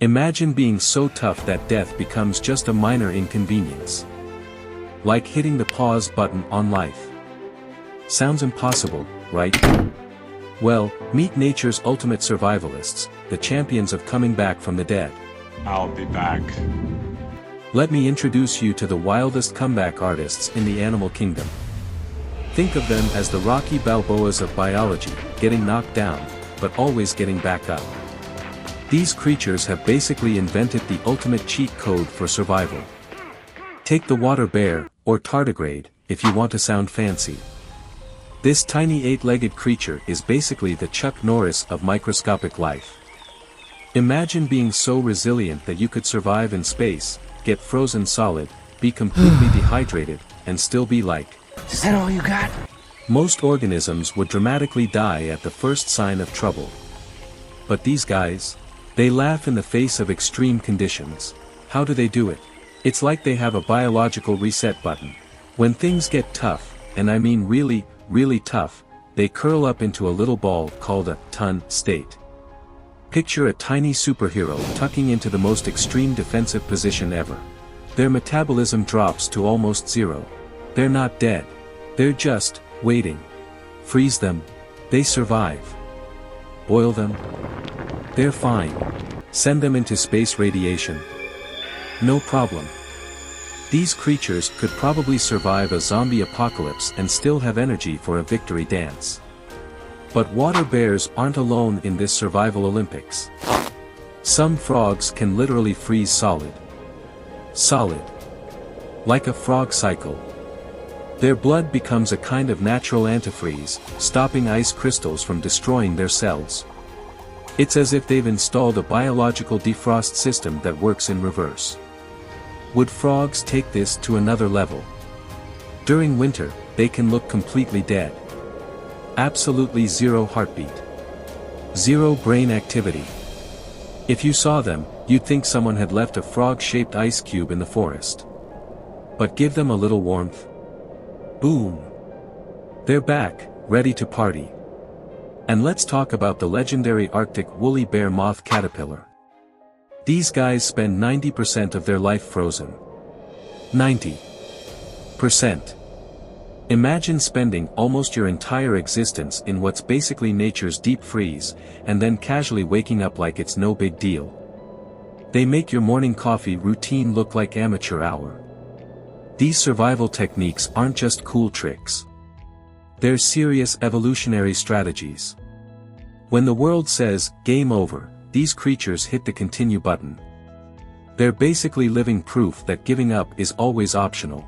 Imagine being so tough that death becomes just a minor inconvenience. Like hitting the pause button on life. Sounds impossible, right? Well, meet nature's ultimate survivalists, the champions of coming back from the dead. I'll be back. Let me introduce you to the wildest comeback artists in the animal kingdom. Think of them as the Rocky Balboas of biology, getting knocked down, but always getting back up. These creatures have basically invented the ultimate cheat code for survival. Take the water bear, or tardigrade, if you want to sound fancy. This tiny 8-legged creature is basically the Chuck Norris of microscopic life. Imagine being so resilient that you could survive in space, get frozen solid, be completely dehydrated, and still be like, "Is that all you got?" Most organisms would dramatically die at the first sign of trouble. But these guys? They laugh in the face of extreme conditions. How do they do it? It's like they have a biological reset button. When things get tough, and I mean really, really tough, they curl up into a little ball called a ton state. Picture a tiny superhero tucking into the most extreme defensive position ever. Their metabolism drops to almost zero. They're not dead. They're just waiting. Freeze them. They survive. Boil them. They're fine. Send them into space radiation. No problem. These creatures could probably survive a zombie apocalypse and still have energy for a victory dance. But water bears aren't alone in this survival Olympics. Some frogs can literally freeze solid. Solid. Like a frog cycle. Their blood becomes a kind of natural antifreeze, stopping ice crystals from destroying their cells. It's as if they've installed a biological defrost system that works in reverse. Would frogs take this to another level? During winter, they can look completely dead. Absolutely zero heartbeat. Zero brain activity. If you saw them, you'd think someone had left a frog-shaped ice cube in the forest. But give them a little warmth. Boom! They're back, ready to party. And let's talk about the legendary Arctic woolly bear moth caterpillar. These guys spend 90% of their life frozen. 90%. Imagine spending almost your entire existence in what's basically nature's deep freeze, and then casually waking up like it's no big deal. They make your morning coffee routine look like amateur hour. These survival techniques aren't just cool tricks. They're serious evolutionary strategies. When the world says, game over, these creatures hit the continue button. They're basically living proof that giving up is always optional.